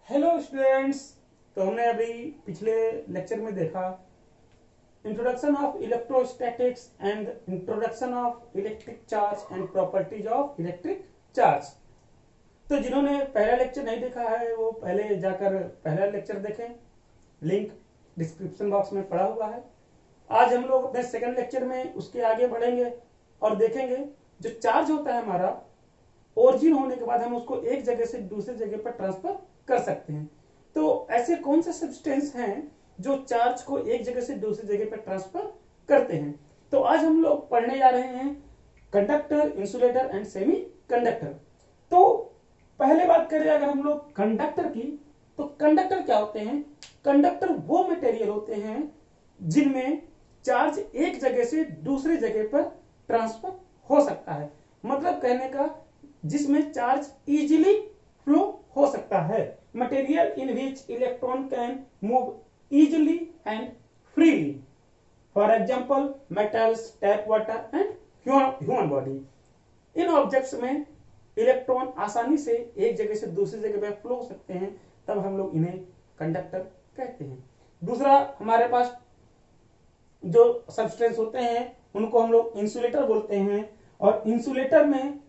Hello students. तो हमने अभी पिछले लेक्चर में देखा introduction of electrostatics and introduction of electric charge and properties of electric charge. तो जिन्होंने पहला लेक्चर नहीं देखा है वो पहले जाकर पहला लेक्चर देखें, लिंक डिस्क्रिप्शन बॉक्स में पड़ा हुआ है। आज हम लोग अपने सेकंड लेक्चर में उसके आगे बढ़ेंगे और देखेंगे जो चार्ज होता है हमारा ओरिजिन होने के बाद हम उसको एक जगह से दूसरी जगह पर ट्रांसफर कर सकते हैं। तो ऐसे कौन से सब्सटेंस हैं जो चार्ज को एक जगह से दूसरी जगह पर ट्रांसफर करते हैं। तो आज हम लोग पढ़ने जा रहे हैं conductor, insulator and semi conductor. तो पहले बात करें अगर हम लोग कंडक्टर की, तो कंडक्टर क्या होते हैं? कंडक्टर वो मटेरियल होते हैं जिनमें चार्ज एक जगह से दूसरी जगह पर ट्रांसफर हो सकता है। मतलब कहने का जिसमें चार्ज इजीली फ्लो हो सकता है। Material in which electron can move easily and freely. For example metals, tap water and human body. In objects में इलेक्ट्रॉन आसानी से एक जगह से दूसरी जगह पर फ्लो हो सकते हैं, तब हम लोग इन्हें कंडक्टर कहते हैं। दूसरा हमारे पास जो सब्सटेंस होते हैं उनको हम लोग इंसुलेटर बोलते हैं। और इंसुलेटर में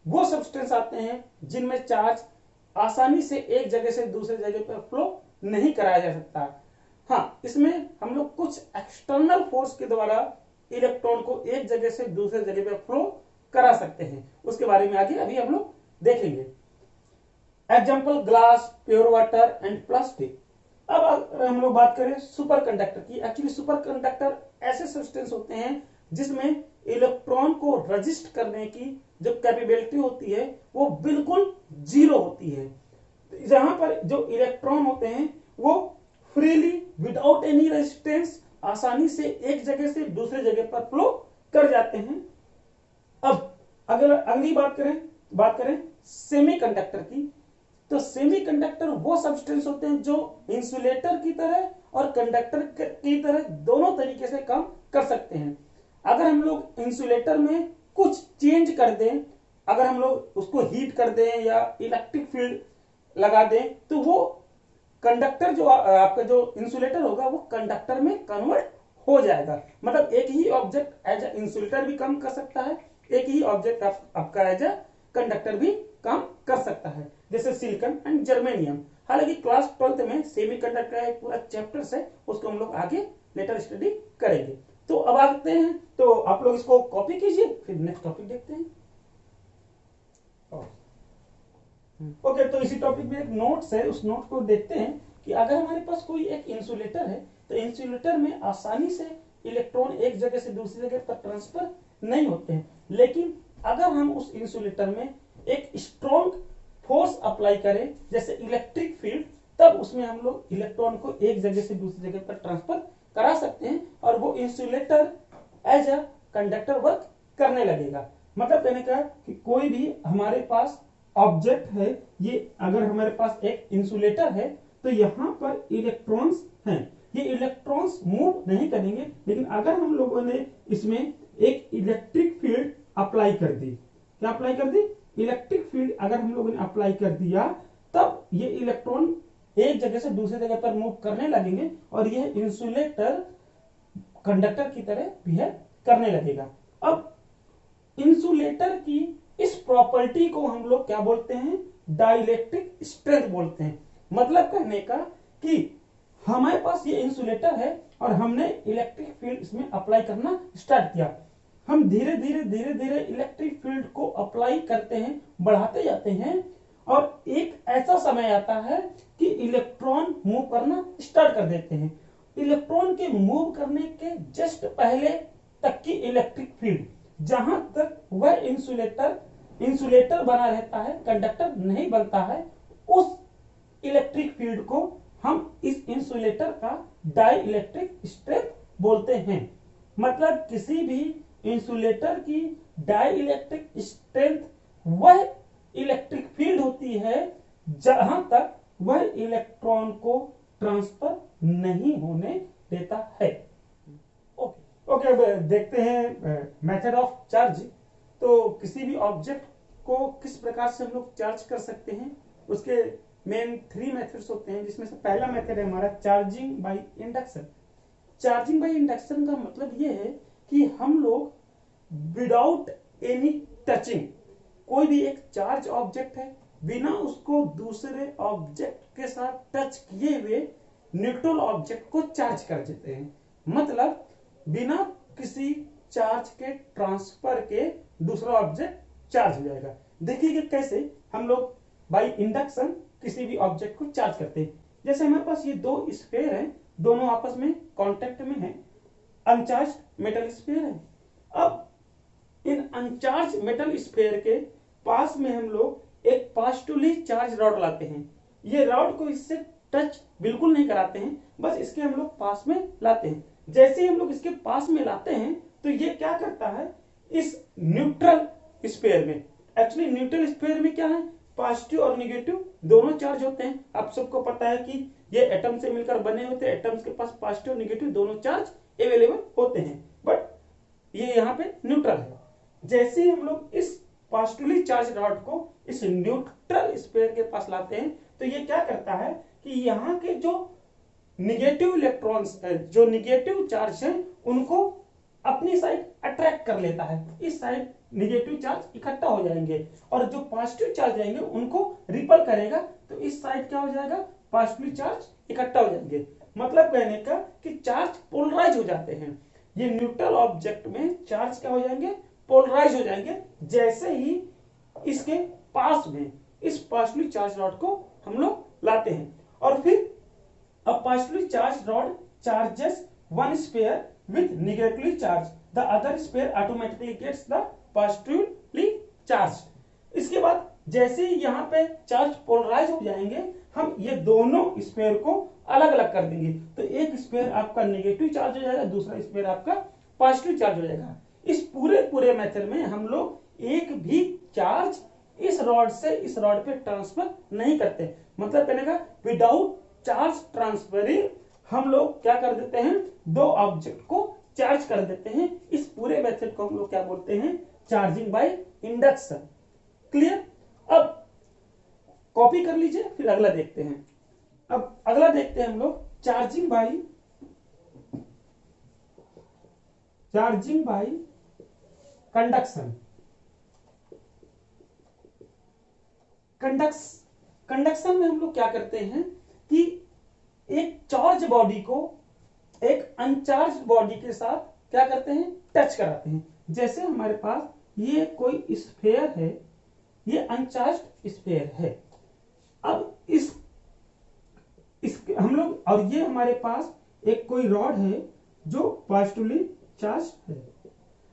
वो सब्सटेंस आते हैं जिनमें चार्ज आसानी से एक जगह से दूसरी जगह पर फ्लो नहीं कराया जा सकता। हाँ, इसमें हम लोग कुछ एक्सटर्नल फोर्स के द्वारा इलेक्ट्रॉन को एक जगह से दूसरे जगह पर फ्लो करा सकते हैं। उसके बारे में आगे अभी हम लोग देखेंगे। Example glass, pure water and plastic. अब अगर हम लोग बात करें सुपर कंडक्टर की, एक्चुअली सुपर कंडक्टर ऐसे सब्सटेंस होते हैं जिसमें इलेक्ट्रॉन को रजिस्ट करने की जो कैपेबिलिटी होती है वो बिल्कुल जीरो होती है। जहां पर जो इलेक्ट्रॉन होते हैं वो फ्रीली विदाउट एनी रेजिस्टेंस आसानी से एक जगह से दूसरे जगह पर फ्लो कर जाते हैं। अब अगर अगली बात करें सेमी कंडक्टर की, तो सेमी कंडक्टर वो सब्सटेंस होते हैं जो इंसुलेटर की तरह और कंडक्टर की तरह दोनों तरीके से काम कर सकते हैं। अगर हम लोग इंसुलेटर में कुछ चेंज कर दें, अगर हम लोग उसको हीट कर दें या इलेक्ट्रिक फील्ड लगा दें, तो वो कंडक्टर जो आपका जो इंसुलेटर होगा वो कंडक्टर में कन्वर्ट हो जाएगा। मतलब एक ही ऑब्जेक्ट एज ए इंसुलेटर भी काम कर सकता है, एक ही ऑब्जेक्ट आपका एज ए कंडक्टर भी काम कर सकता है, जैसे सिलिकॉन एंड जर्मेनियम। हालांकि क्लास 12th में सेमी कंडक्टर का एक पूरा चैप्टर है, उसको हम लोग आगे लेटर स्टडी करेंगे। तो अब आते हैं, तो आप लोग इसको कॉपी कीजिए, फिर नेक्स्ट टॉपिक देखते हैं। ओके, तो इसी टॉपिक में एक नोट्स है, उस नोट को देखते हैं कि अगर हमारे पास कोई एक इंसुलेटर है तो इंसुलेटर में आसानी से इलेक्ट्रॉन एक जगह से दूसरी जगह पर ट्रांसफर नहीं होते हैं। लेकिन अगर हम उस इंसुलेटर में एक स्ट्रॉन्ग फोर्स अप्लाई करें जैसे इलेक्ट्रिक फील्ड, तब उसमें हम लोग इलेक्ट्रॉन को एक जगह से दूसरी जगह पर ट्रांसफर करा सकते हैं और वो insulator as a conductor work करने लगेगा। मतलब कहने का कि कोई भी हमारे पास ऑब्जेक्ट है, ये अगर हमारे पास एक इंसुलेटर है तो यहाँ पर इलेक्ट्रॉन्स हैं, ये इलेक्ट्रॉन्स मूव नहीं करेंगे। लेकिन अगर हम लोगों ने इसमें एक इलेक्ट्रिक फील्ड अप्लाई कर दी, क्या अप्लाई कर दी? इलेक्ट्रिक फील्ड अगर हम लोगों ने अप्लाई कर दिया, तब ये इलेक्ट्रॉन एक जगह से दूसरी जगह पर मूव करने लगेंगे और यह इंसुलेटर कंडक्टर की तरह बिहेव करने लगेगा। अब इंसुलेटर की इस प्रॉपर्टी को हम लोग क्या बोलते हैं? डाइलेक्ट्रिक स्ट्रेंथ बोलते हैं। मतलब कहने का कि हमारे पास ये इंसुलेटर है और हमने इलेक्ट्रिक फील्ड इसमें अप्लाई करना स्टार्ट किया। हम धीरे धीरे इलेक्ट्रिक फील्ड को अप्लाई करते हैं, बढ़ाते जाते हैं, और एक ऐसा समय आता है कि इलेक्ट्रॉन मूव करना स्टार्ट कर देते हैं। इलेक्ट्रॉन के मूव करने के जस्ट पहले तक की इलेक्ट्रिक फील्ड, जहां तक वह इंसुलेटर बना रहता है, कंडक्टर नहीं बनता है, उस इलेक्ट्रिक फील्ड को हम इस इंसुलेटर का डाई इलेक्ट्रिक स्ट्रेंथ बोलते हैं। मतलब किसी भी इंसुलेटर की डाई इलेक्ट्रिक स्ट्रेंथ वह इलेक्ट्रिक फील्ड होती है जहां तक वह इलेक्ट्रॉन को ट्रांसफर नहीं होने देता है। ओके, अब देखते हैं मेथड ऑफ चार्ज। तो किसी भी ऑब्जेक्ट को किस प्रकार से हम लोग चार्ज कर सकते हैं, उसके मेन 3 मेथड्स होते हैं, जिसमें से पहला मेथड है हमारा charging by induction. Charging by induction का मतलब ये है कि हम लोग विदाउट एनी टचिंग, कोई भी एक चार्ज ऑब्जेक्ट है, बिना उसको दूसरे ऑब्जेक्ट के साथ टच किए हुए न्यूट्रल ऑब्जेक्ट को चार्ज कर देते हैं। मतलब बिना किसी चार्ज के ट्रांसफर के दूसरा ऑब्जेक्ट चार्ज हो जाएगा। देखिए कि कैसे हम लोग बाय इंडक्शन किसी भी ऑब्जेक्ट को चार्ज करते हैं। जैसे हमारे पास ये दो स्फीयर हैं, दोनों आपस में कांटेक्ट में हैं, अनचार्ज मेटल स्फीयर है। अब इन अनचार्ज मेटल स्फीयर के पास में हम लोग एक पॉजिटिवली चार्ज रॉड लाते हैं। ये रॉड को इससे टच बिल्कुल नहीं कराते हैं, बस इसके हम लोग पास में लाते हैं। जैसे ही हम लोग इसके पास में लाते हैं तो ये क्या करता है, इस न्यूट्रल स्फीयर में, एक्चुअली न्यूट्रल स्फीयर में क्या है, पॉजिटिव और निगेटिव दोनों चार्ज होते हैं। आप सबको पता है कि ये एटम से मिलकर बने होते हैं, एटम्स के पास पॉजिटिव और निगेटिव दोनों चार्ज अवेलेबल होते हैं, बट ये यहाँ पे न्यूट्रल है। जैसे ही हम लोग इस पॉजिटिवली चार्ज रॉड को इस न्यूट्रल स्फीयर के पास लाते हैं तो ये क्या करता है कि यहाँ के जो निगेटिव इलेक्ट्रॉन्स, जो निगेटिव चार्ज है, उनको अपनी साइड अट्रैक्ट कर लेता है। इस साइड निगेटिव चार्ज इकट्ठा हो जाएंगे और जो पॉजिटिव चार्ज जाएंगे उनको रिपल करेगा, तो इस साइड क्या हो जाएगा, पॉजिटिव चार्ज इकट्ठा हो जाएंगे। मतलब कहने का कि चार्ज पोलराइज हो जाते हैं। ये न्यूट्रल ऑब्जेक्ट में चार्ज क्या हो जाएंगे, पोलराइज हो जाएंगे, जैसे ही इसके पास में इस पॉजिटिव चार्ज रॉड को हम लोग लाते हैं। और फिर अब positively charge rod charges one sphere with negatively charged, the other sphere automatically gets the positively charged। इसके बाद जैसे ही यहाँ पे चार्ज पोलराइज हो जाएंगे, हम ये दोनों स्फीयर को अलग अलग कर देंगे। तो एक स्फीयर आपका नेगेटिव चार्ज हो जाएगा, दूसरा स्फीयर आपका पॉजिटिव चार्ज हो जाएगा। इस पूरे मेथड में हम लोग एक भी चार्ज इस रॉड से इस रॉड पे ट्रांसफर नहीं करते। मतलब कहने का विदाउट चार्ज ट्रांसफरिंग हम लोग क्या कर देते हैं, दो ऑब्जेक्ट को चार्ज कर देते हैं। इस पूरे मेथड को हम लोग क्या बोलते हैं, चार्जिंग बाय इंडक्शन। क्लियर? अब कॉपी कर लीजिए, फिर अगला देखते हैं। अब अगला देखते हैं हम लोग चार्जिंग बाय कंडक्शन। कंडक्शन में हम लोग क्या करते हैं कि एक चार्ज बॉडी को एक अनचार्ज बॉडी के साथ क्या करते हैं, टच कराते हैं। जैसे हमारे पास ये कोई स्फीयर है, ये अनचार्ज स्फीयर है। अब इस हम लोग, और ये हमारे पास एक कोई रॉड है जो पॉजिटिवली चार्ज है।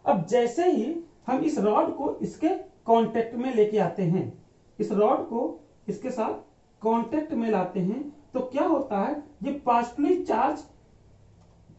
अब जैसे ही हम इस रॉड को इसके कांटेक्ट में लेके आते हैं, इस रॉड को इसके साथ कांटेक्ट में लाते हैं, तो क्या होता है, ये पॉजिटिवली चार्ज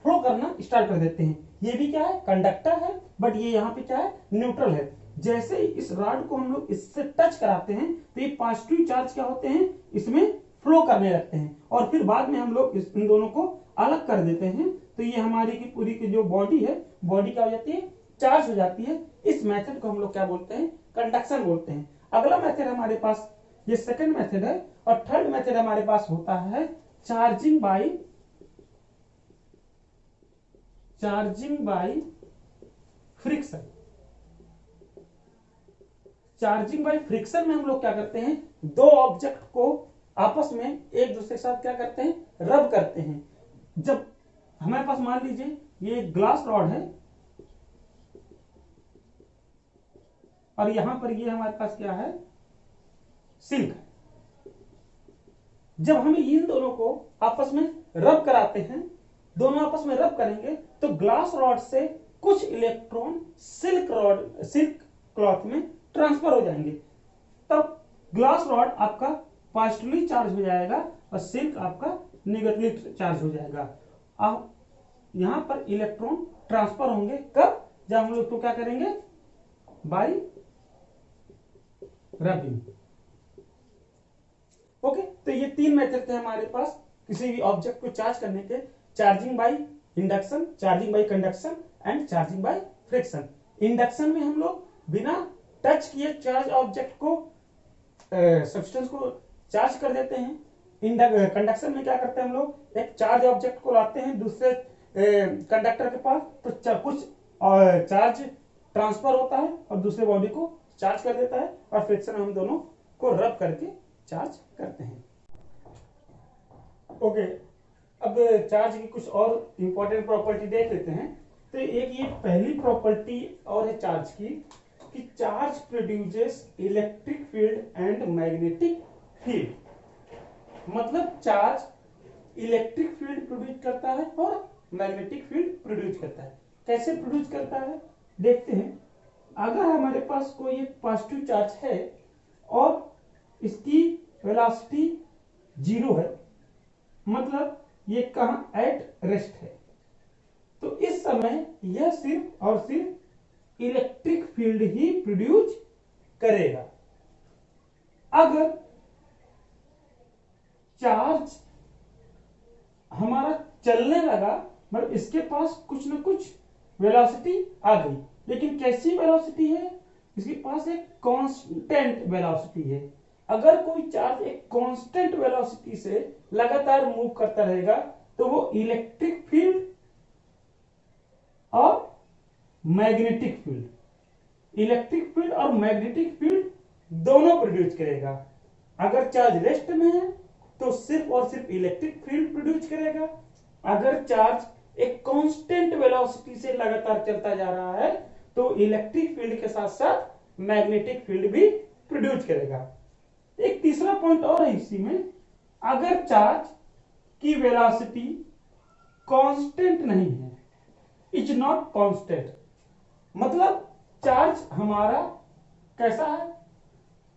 फ्लो करना स्टार्ट कर देते हैं। ये भी क्या है, कंडक्टर है, बट ये यहाँ पे क्या है, न्यूट्रल है। जैसे इस रॉड को हम लोग इससे टच कराते हैं तो ये पॉजिटिव चार्ज क्या होते हैं, इसमें फ्लो करने लगते हैं, और फिर बाद में हम लोग इन दोनों को अलग कर देते हैं। तो ये हमारी की पूरी की जो बॉडी है, बॉडी क्या हो जाती है, चार्ज हो जाती है। इस मेथड को हम लोग क्या बोलते हैं, कंडक्शन बोलते हैं। अगला मेथड हमारे पास, ये सेकंड मेथड है, और थर्ड मेथड हमारे पास होता है charging by friction. Charging by friction में हम लोग क्या करते हैं, दो ऑब्जेक्ट को आपस में एक दूसरे के साथ क्या करते हैं, रब करते हैं। जब हमारे पास मान लीजिए ये ग्लास रॉड है और यहां पर ये हमारे पास क्या है, सिल्क। जब हम इन दोनों को आपस में रब कराते हैं, दोनों आपस में रब करेंगे तो ग्लास रॉड से कुछ इलेक्ट्रॉन सिल्क क्लॉथ में ट्रांसफर हो जाएंगे। तब ग्लास रॉड आपका पॉजिटिवली चार्ज हो जाएगा और सिल्क आपका नेगेटिवली चार्ज हो जाएगा। अब यहां पर इलेक्ट्रॉन ट्रांसफर होंगे कब, जब हम लोग तो क्या करेंगे, बाय रबिंग। ओके, तो ये तीन मेथड थे हमारे पास किसी भी ऑब्जेक्ट को चार्ज करने के, charging by induction, charging by conduction and charging by friction. Induction में हम लोग बिना टच किए चार्ज ऑब्जेक्ट को, सब्सटेंस को चार्ज कर देते हैं। कंडक्शन में क्या करते हैं हम लोग, एक चार्ज ऑब्जेक्ट को लाते हैं दूसरे कंडक्टर के पास, तो कुछ चार्ज ट्रांसफर होता है और दूसरे बॉडी को चार्ज कर देता है, और फ्रिक्शन हम दोनों को रब करके चार्ज करते हैं। ओके, अब चार्ज की कुछ और इंपॉर्टेंट प्रॉपर्टी देख लेते हैं। तो एक ये पहली प्रॉपर्टी और है चार्ज की, कि charge produces electric field and magnetic field. मतलब चार्ज इलेक्ट्रिक फील्ड प्रोड्यूस करता है और मैग्नेटिक फील्ड प्रोड्यूस करता है। कैसे प्रोड्यूस करता है देखते हैं। अगर हमारे पास कोई एक पॉजिटिव चार्ज है और इसकी वेलोसिटी 0 है, मतलब ये कहां एट रेस्ट है, तो इस समय यह सिर्फ और सिर्फ इलेक्ट्रिक फील्ड ही प्रोड्यूस करेगा। अगर चार्ज हमारा चलने लगा, मतलब इसके पास कुछ ना कुछ वेलोसिटी आ गई, लेकिन कैसी वेलोसिटी है, इसके पास एक कांस्टेंट वेलोसिटी है। अगर कोई चार्ज एक कांस्टेंट वेलोसिटी से लगातार मूव करता रहेगा तो वो इलेक्ट्रिक फील्ड और मैग्नेटिक फील्ड, इलेक्ट्रिक फील्ड और मैग्नेटिक फील्ड दोनों प्रोड्यूस करेगा। अगर चार्ज रेस्ट में है तो सिर्फ और सिर्फ इलेक्ट्रिक फील्ड प्रोड्यूस करेगा। अगर चार्ज एक कांस्टेंट वेलोसिटी से लगातार चलता जा रहा है तो इलेक्ट्रिक फील्ड के साथ साथ मैग्नेटिक फील्ड भी प्रोड्यूस करेगा। एक तीसरा पॉइंट और है इसी में, अगर चार्ज की वेलोसिटी कांस्टेंट नहीं है, इज नॉट कांस्टेंट, मतलब चार्ज हमारा कैसा है,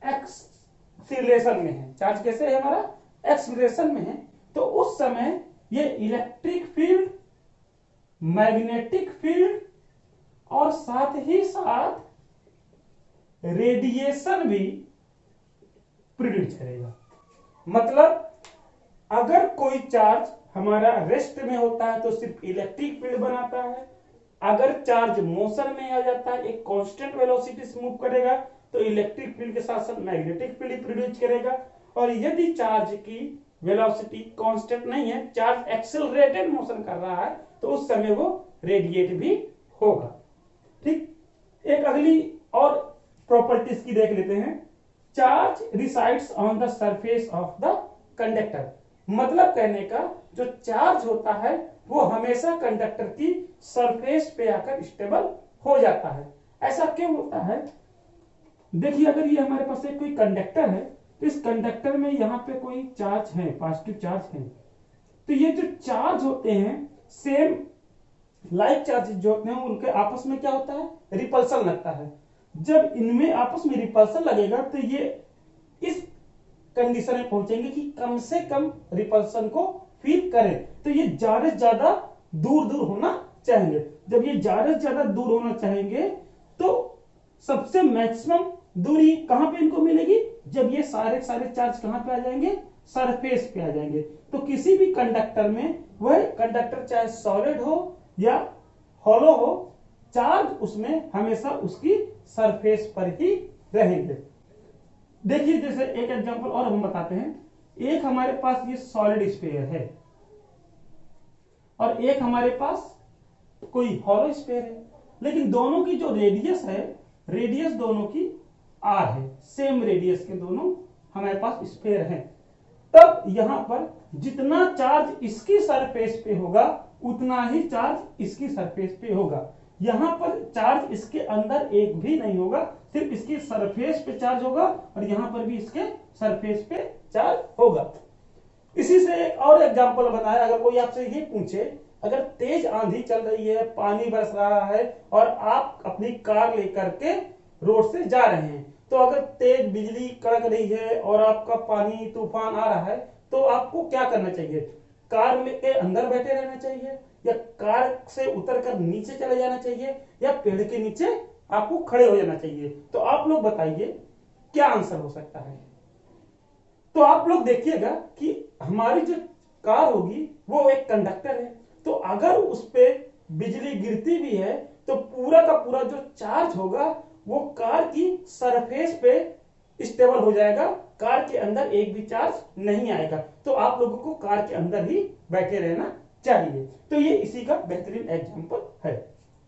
एक्सीलरेशन में है। चार्ज कैसे है हमारा, एक्सीलरेशन में है, तो उस समय ये इलेक्ट्रिक फील्ड, मैग्नेटिक फील्ड और साथ ही साथ रेडिएशन भी प्रोड्यूस करेगा। मतलब अगर कोई चार्ज हमारा रेस्ट में होता है तो सिर्फ इलेक्ट्रिक फील्ड बनाता है, अगर चार्ज मोशन में आ जाता है, एक कांस्टेंट वेलोसिटी से मूव करेगा तो इलेक्ट्रिक फील्ड के साथ साथ मैग्नेटिक फील्ड प्रोड्यूस करेगा। और यदि चार्ज की वेलोसिटी कांस्टेंट नहीं है, चार्ज एक्सेलरेटेड मोशन कर रहा है, तो उस समय वो रेडिएट भी होगा। ठीक, एक अगली और प्रॉपर्टीज की देख लेते हैं। Charge resides on the surface of the conductor, मतलब कहने का जो चार्ज होता है वो हमेशा कंडक्टर की सरफेस पे आकर स्टेबल हो जाता है। ऐसा क्यों होता है, देखिए अगर ये हमारे पास एक कोई कंडक्टर है तो इस कंडक्टर में यहाँ पे कोई चार्ज है, पॉजिटिव चार्ज है, तो ये जो चार्ज होते हैं सेम लाइक चार्जेस जो होते हैं उनके आपस में क्या होता है, रिपल्सन लगता है। जब इनमें आपस में रिपल्सन लगेगा तो ये इस कंडीशन में पहुंचेंगे कि कम से कम रिपल्सन को फील करें, तो ये ज्यादा से ज्यादा दूर दूर होना चाहेंगे। जब ये ज्यादा से ज्यादा दूर होना चाहेंगे तो सबसे मैक्सिमम दूरी कहां पे इनको मिलेगी, जब ये सारे चार्ज कहां पे आ जाएंगे, सरफेस पे आ जाएंगे। तो किसी भी कंडक्टर में, वह कंडक्टर चाहे सॉलिड हो या हॉलो हो, चार्ज उसमें हमेशा उसकी सरफेस पर ही रहेंगे। देखिए जैसे एक एग्जांपल और हम बताते हैं। एक हमारे पास ये सॉलिड स्फीयर है और एक हमारे पास कोई हॉलो स्फीयर है, लेकिन दोनों की जो रेडियस है, रेडियस दोनों की आर है, सेम रेडियस के दोनों हमारे पास स्फीयर हैं। तब यहां पर जितना चार्ज इसकी सरफेस पे होगा उतना ही चार्ज इसकी सरफेस पे होगा। यहां पर चार्ज इसके अंदर एक भी नहीं होगा, सिर्फ इसकी सरफेस पे चार्ज होगा और यहां पर भी इसके सरफेस पे चार्ज होगा। इसी से एक और एग्जांपल बताया, अगर कोई आपसे ये पूछे, अगर तेज आंधी चल रही है, पानी बरस रहा है और आप अपनी कार लेकर के रोड से जा रहे हैं, तो अगर तेज बिजली कड़क रही है और आपका पानी तूफान आ रहा है, तो आपको क्या करना चाहिए, कार में के अंदर बैठे रहना चाहिए या कार से उतरकर नीचे चले जाना चाहिए या पेड़ के नीचे आपको खड़े हो जाना चाहिए? तो आप लोग बताइए क्या आंसर हो सकता है। तो आप लोग देखिएगा कि हमारी जो कार होगी वो एक कंडक्टर है, तो अगर उस पे बिजली गिरती भी है तो पूरा का पूरा जो चार्ज होगा वो कार की सरफेस पे स्टेबल हो जाएगा, कार के अंदर एक भी चार्ज नहीं आएगा। तो आप लोगों को कार के अंदर ही बैठे रहना चाहिए। तो ये इसी का बेहतरीन एग्जांपल है।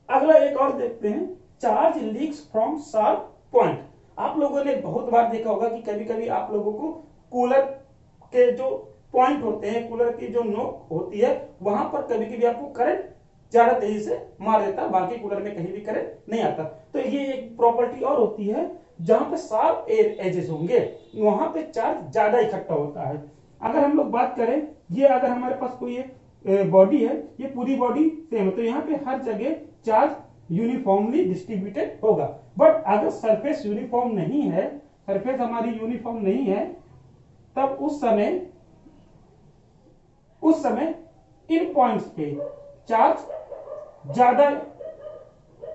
अगला एक और देखते हैं, charge leaks from sharp point. आप लोगों ने बहुत बार देखा होगा कि कभी कभी आप लोगों को कूलर के जो पॉइंट होते हैं, कूलर की जो नोक होती है, वहां पर कभी कभी आपको करंट ज्यादा तेजी से मार देता, बाकी कूलर में कहीं भी करंट नहीं आता। तो ये एक प्रॉपर्टी और होती है, जहां पे शार्प एजेस होंगे वहां पे चार्ज ज्यादा इकट्ठा होता है। अगर हम लोग बात करें, ये अगर हमारे पास कोई बॉडी है, ये पूरी बॉडी सेम है, तो यहाँ पे हर जगह चार्ज यूनिफॉर्मली डिस्ट्रीब्यूटेड होगा। बट अगर सरफेस यूनिफॉर्म नहीं है, सरफेस हमारी यूनिफॉर्म नहीं है, तब उस समय इन पॉइंट्स पे चार्ज ज्यादा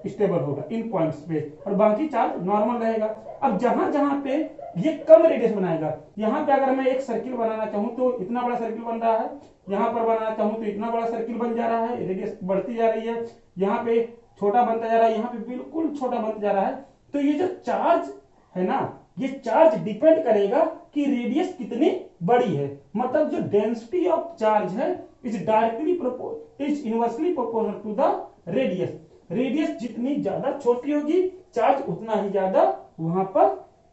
स्टेबल होगा इन पॉइंट्स पे, और बाकी चार्ज नॉर्मल रहेगा। अब जहां जहां पे ये कम रेडियस बनाएगा, यहाँ पे अगर मैं एक सर्किल बनाना चाहूं तो इतना बड़ा सर्किल बन रहा है, यहाँ पर बनाना चाहूं तो इतना बड़ा सर्किल बन जा रहा है, रेडियस बढ़ती जा रही है, यहाँ पे छोटा बनता जा रहा है, यहाँ पे बिल्कुल छोटा बनता जा रहा है। तो ये जो चार्ज है ना, ये चार्ज डिपेंड करेगा कि रेडियस कितनी बड़ी है। मतलब जो डेंसिटी ऑफ चार्ज है is inversely proportional to the radius. Radius जितनी ज्यादा छोटी होगी, चार्ज उतना ही ज्यादा वहां पर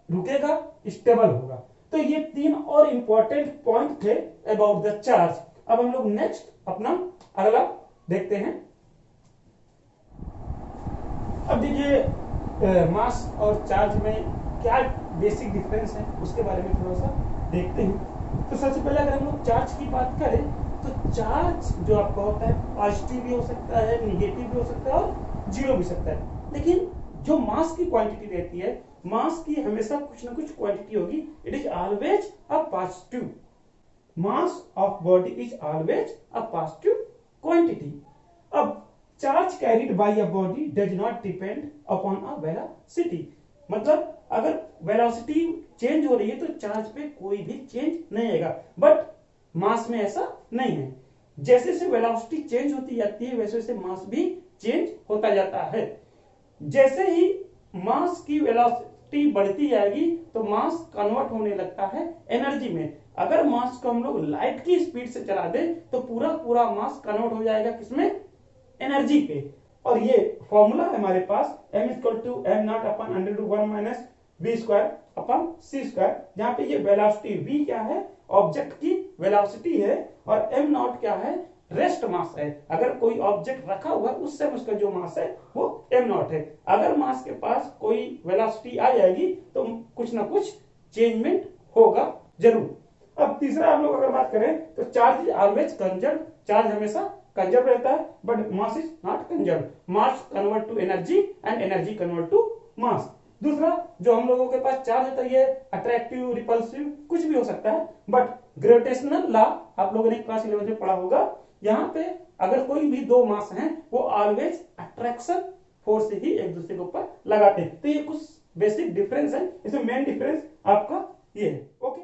रुकेगा, स्टेबल होगा। तो ये तीन और इंपॉर्टेंट पॉइंट थे अबाउट द चार्ज। अब हम लोग नेक्स्ट अपना अगला देखते हैं। अब देखिए मास और चार्ज में क्या बेसिक डिफरेंस है उसके बारे में थोड़ा सा देखते हैं। तो सबसे पहले अगर हम लोग चार्ज की बात करें, तो चार्ज जो आपका होता है पॉजिटिव भी हो सकता है, निगेटिव भी हो सकता है और जीरो भी सकता है। लेकिन जो मास की क्वांटिटी रहती है, मास की हमेशा कुछ ना कुछ क्वांटिटी होगी। It is always a positive, mass of body is always a positive quantity. अब charge carried by a body does not depend upon a velocity. मतलब अगर वेलोसिटी चेंज हो रही है तो चार्ज पे कोई भी चेंज नहीं आएगा, बट मास में ऐसा नहीं है। जैसे जैसे वेलोसिटी चेंज होती जाती है, वैसे वैसे मास भी चेंज होता जाता है। जैसे ही मास की वेलोसिटी बढ़ती जाएगी तो मास कन्वर्ट होने लगता है एनर्जी में। अगर मास को हम लोग लाइट की स्पीड से चला दें तो पूरा पूरा मास कन्वर्ट हो जाएगा किसमें, एनर्जी पे। और ये फॉर्मूला है हमारे पास m = m0 अपन √1 - v² अपन c², जहां पे ये वेलोसिटी v क्या है, ऑब्जेक्ट की वेलोसिटी है, और m0 क्या है, रेस्ट मास है। अगर कोई ऑब्जेक्ट रखा हुआ है उस समय उसका जो मास है वो m0 है। अगर मास के पास कोई वेलोसिटी आ जाएगी तो कुछ ना कुछ चेंजमेंट होगा जरूर। अब तीसरा हम लोग अगर बात करें तो charge is always conserve. Charge हमेशा कंजर्व रहता है, but mass is not conserve. Mass convert to energy and energy convert to mass. दूसरा जो हम लोगों के पास चार्ज होता है, ये अट्रैक्टिव, रिपल्सिव कुछ भी हो सकता है, बट ग्रेविटेशनल लॉ आप लोगों ने क्लास 11 में पढ़ा होगा। यहाँ पे अगर कोई भी दो मास हैं वो ऑलवेज अट्रैक्शन फोर्स ही एक दूसरे के ऊपर लगाते हैं। तो ये कुछ बेसिक डिफरेंस है, इसमें मेन डिफरेंस आपका ये है। ओके।